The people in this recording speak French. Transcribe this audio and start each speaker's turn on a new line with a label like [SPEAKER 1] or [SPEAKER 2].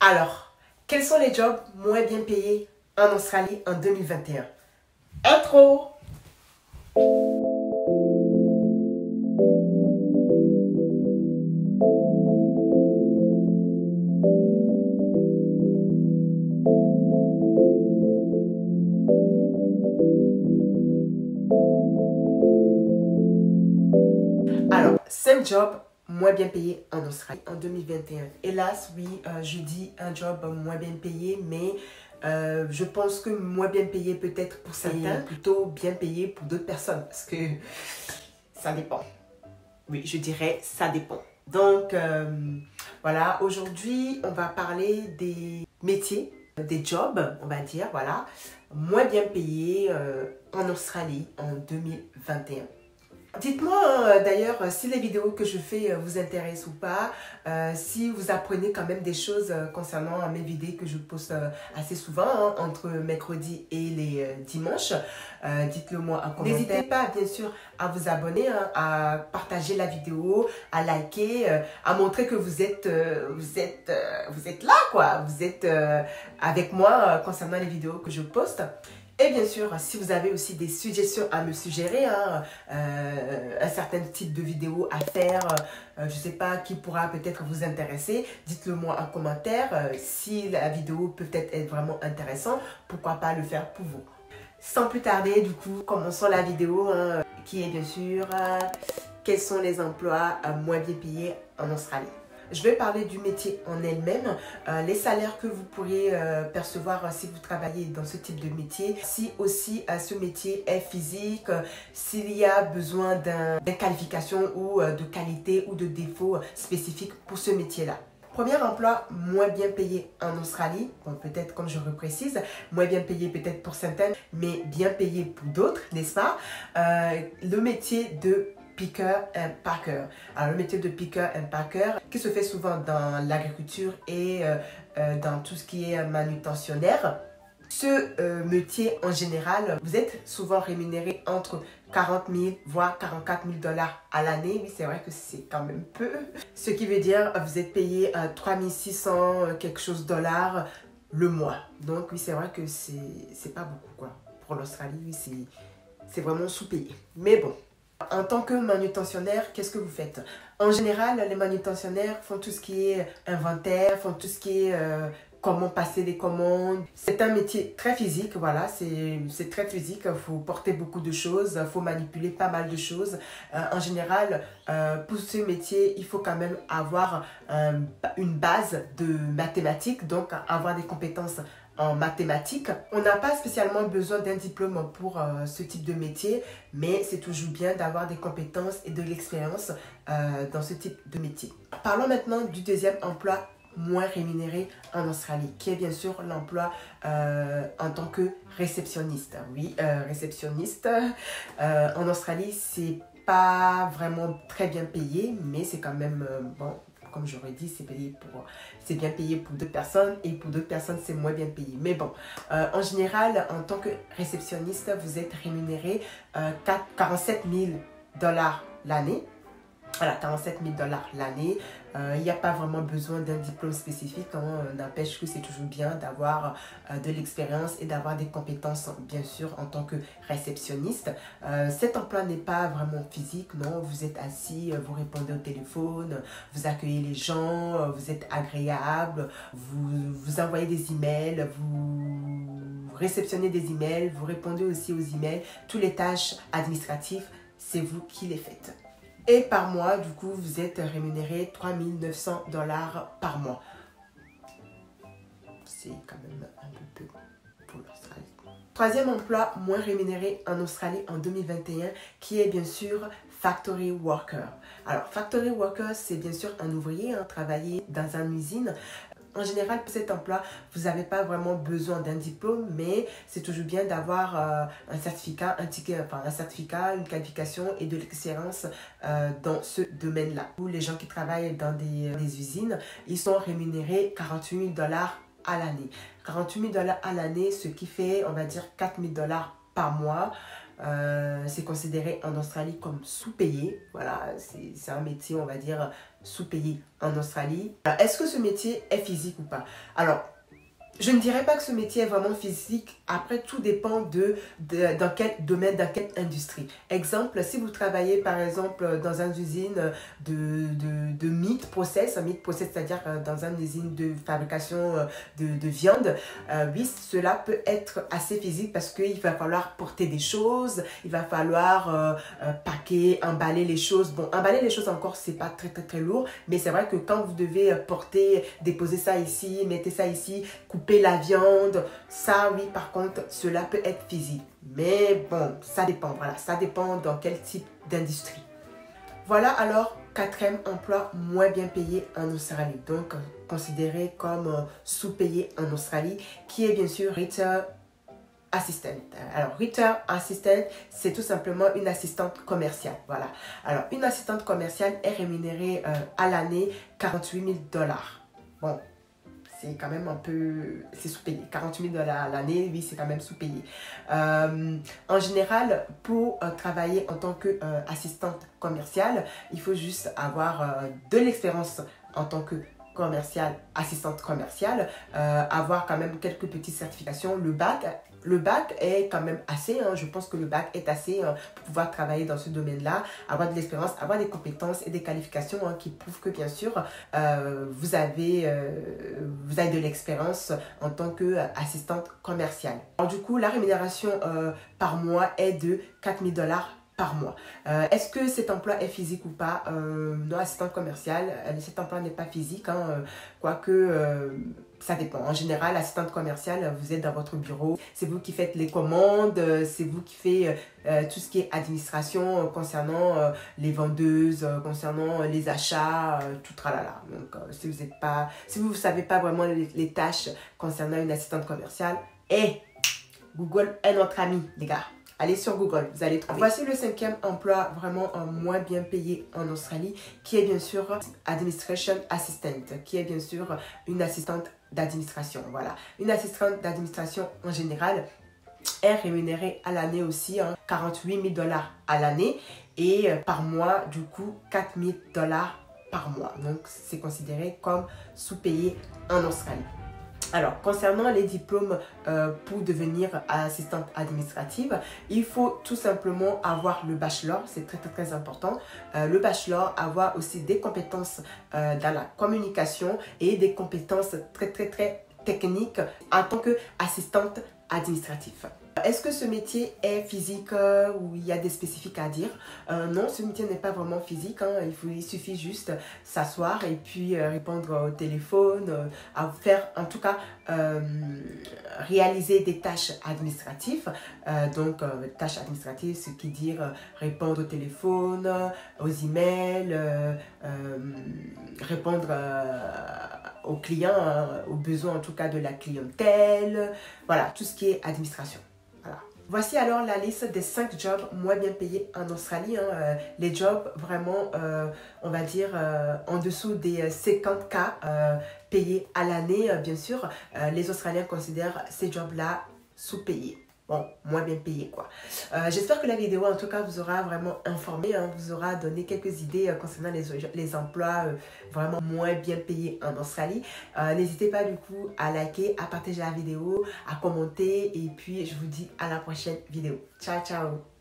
[SPEAKER 1] Alors, quels sont les jobs moins bien payés en Australie en 2021? Intro! Alors, 5 jobs moins bien payés en Australie en 2021. Hélas, oui, je dis un job moins bien payé, mais je pense que moins bien payé peut-être pour certains, plutôt bien payé pour d'autres personnes, parce que ça dépend. Oui, je dirais ça dépend. Donc, voilà, aujourd'hui, on va parler des métiers, des jobs, on va dire, voilà, moins bien payés en Australie en 2021. Dites-moi d'ailleurs si les vidéos que je fais vous intéressent ou pas, si vous apprenez quand même des choses concernant mes vidéos que je poste assez souvent, hein, entre mercredi et les dimanches. Dites-le moi en commentaire. N'hésitez pas bien sûr à vous abonner, hein, à partager la vidéo, à liker, à montrer que vous êtes là quoi, vous êtes avec moi concernant les vidéos que je poste. Et bien sûr, si vous avez aussi des suggestions à me suggérer, hein, un certain type de vidéo à faire, je ne sais pas, qui pourra peut-être vous intéresser, dites-le moi en commentaire. Si la vidéo peut être vraiment intéressante, pourquoi pas le faire pour vous. Sans plus tarder, du coup, commençons la vidéo, hein, qui est bien sûr, quels sont les emplois moins bien payés en Australie. Je vais parler du métier en elle-même, les salaires que vous pourriez percevoir si vous travaillez dans ce type de métier, si aussi ce métier est physique, s'il y a besoin d'une qualification ou de qualité ou de défaut spécifique pour ce métier-là. Premier emploi moins bien payé en Australie, bon, peut-être comme je le précise, moins bien payé peut-être pour certaines, mais bien payé pour d'autres, n'est-ce pas? Le métier de picker and packer. Alors le métier de picker and packer qui se fait souvent dans l'agriculture et dans tout ce qui est manutentionnaire. Ce métier en général, vous êtes souvent rémunéré entre 40 000 voire 44 000 $ à l'année. Oui, c'est vrai que c'est quand même peu. Ce qui veut dire vous êtes payé 3 600 quelque chose dollars le mois. Donc oui, c'est vrai que c'est pas beaucoup quoi. Pour l'Australie, oui, c'est vraiment sous-payé. Mais bon. En tant que manutentionnaire, qu'est-ce que vous faites? En général, les manutentionnaires font tout ce qui est inventaire, font tout ce qui est comment passer des commandes. C'est un métier très physique, voilà, c'est très physique. Il faut porter beaucoup de choses, il faut manipuler pas mal de choses. En général, pour ce métier, il faut quand même avoir une base de mathématiques, donc avoir des compétences en mathématiques. On n'a pas spécialement besoin d'un diplôme pour ce type de métier, mais c'est toujours bien d'avoir des compétences et de l'expérience dans ce type de métier. Parlons maintenant du deuxième emploi moins rémunéré en Australie, qui est bien sûr l'emploi en tant que réceptionniste. Oui, réceptionniste en Australie, c'est pas vraiment très bien payé, mais c'est quand même bon. Comme j'aurais dit, c'est bien payé pour d'autres personnes et pour d'autres personnes, c'est moins bien payé. Mais bon, en général, en tant que réceptionniste, vous êtes rémunéré 47 000 $ l'année. Voilà, 47 000 $ l'année. Il n'y a pas vraiment besoin d'un diplôme spécifique. Hein. N'empêche que c'est toujours bien d'avoir de l'expérience et d'avoir des compétences, bien sûr, en tant que réceptionniste. Cet emploi n'est pas vraiment physique, non. Vous êtes assis, vous répondez au téléphone, vous accueillez les gens, vous êtes agréable, vous envoyez des emails, vous réceptionnez des emails, vous répondez aussi aux emails. Toutes les tâches administratives, c'est vous qui les faites. Et par mois, du coup, vous êtes rémunéré 3 900 $ par mois. C'est quand même un peu peu pour l'Australie. Troisième emploi moins rémunéré en Australie en 2021, qui est bien sûr factory worker. Alors, factory worker, c'est bien sûr un ouvrier, hein, travailler dans une usine. En général, pour cet emploi, vous n'avez pas vraiment besoin d'un diplôme, mais c'est toujours bien d'avoir un certificat, une qualification et de l'expérience dans ce domaine-là. Pour les gens qui travaillent dans des usines, ils sont rémunérés 48 000 $ à l'année. 48 000 $ à l'année, ce qui fait, on va dire, 4 000 $ par mois. C'est considéré en Australie comme sous-payé. Voilà, c'est un métier, on va dire, sous-payé en Australie. Est-ce que ce métier est physique ou pas? Alors, je ne dirais pas que ce métier est vraiment physique. Après, tout dépend dans quel domaine, dans quelle industrie. Exemple, si vous travaillez par exemple dans une usine de meat process, c'est-à-dire dans une usine de fabrication de viande, oui, cela peut être assez physique parce qu'il va falloir porter des choses, il va falloir packer, emballer les choses. Bon, emballer les choses encore, c'est pas très lourd, mais c'est vrai que quand vous devez porter, déposer ça ici, mettez ça ici, couper la viande, ça oui, par contre, cela peut être physique. Mais bon, ça dépend, voilà, ça dépend dans quel type d'industrie. Voilà alors, quatrième emploi moins bien payé en Australie, donc considéré comme sous-payé en Australie, qui est bien sûr Retail Assistant. Alors, Retail Assistant, c'est tout simplement une assistante commerciale. Voilà. Alors, une assistante commerciale est rémunérée à l'année 48 000 $. Bon, c'est quand même un peu, c'est sous-payé. 48 000 $ à l'année, oui, c'est quand même sous-payé. En général, pour travailler en tant qu'assistante commerciale, il faut juste avoir de l'expérience en tant que assistante commerciale, avoir quand même quelques petites certifications. Le bac est quand même assez, je pense que le bac est assez pour pouvoir travailler dans ce domaine-là, avoir de l'expérience, avoir des compétences et des qualifications qui prouvent que bien sûr vous avez de l'expérience en tant qu'assistante commerciale. Alors du coup, la rémunération par mois est de 4 000 $ par mois. Est-ce que cet emploi est physique ou pas? Non, assistante commerciale, cet emploi n'est pas physique, quoique ça dépend. En général, assistante commerciale, vous êtes dans votre bureau, c'est vous qui faites les commandes, c'est vous qui faites tout ce qui est administration concernant les vendeuses, concernant les achats, tout tralala. Donc, si vous ne savez pas vraiment les tâches concernant une assistante commerciale, Google est notre ami, les gars. Allez sur Google, vous allez trouver. Voici le cinquième emploi vraiment moins bien payé en Australie, qui est bien sûr Administration Assistant, qui est bien sûr une assistante d'administration. Voilà, une assistante d'administration en général est rémunérée à l'année aussi, 48 000 $ à l'année et par mois, du coup, 4 000 $ par mois. Donc, c'est considéré comme sous-payé en Australie. Alors, concernant les diplômes pour devenir assistante administrative, il faut tout simplement avoir le bachelor, c'est très important. Le bachelor, avoir aussi des compétences dans la communication et des compétences très techniques en tant qu'assistante administrative. Est-ce que ce métier est physique ou il y a des spécifiques à dire? Non, ce métier n'est pas vraiment physique. Il suffit juste s'asseoir et puis répondre au téléphone, faire en tout cas réaliser des tâches administratives. Donc, tâches administratives, ce qui dit répondre au téléphone, aux emails, répondre aux clients, aux besoins en tout cas de la clientèle. Voilà, tout ce qui est administration. Voilà. Voici alors la liste des 5 jobs moins bien payés en Australie. Les jobs vraiment, on va dire, en dessous des 50 000 payés à l'année. Bien sûr, les Australiens considèrent ces jobs-là sous-payés. Bon, moins bien payé quoi. J'espère que la vidéo en tout cas vous aura vraiment informé, vous aura donné quelques idées concernant les emplois vraiment moins bien payés en Australie. N'hésitez pas du coup à liker, à partager la vidéo, à commenter et puis je vous dis à la prochaine vidéo. Ciao ciao.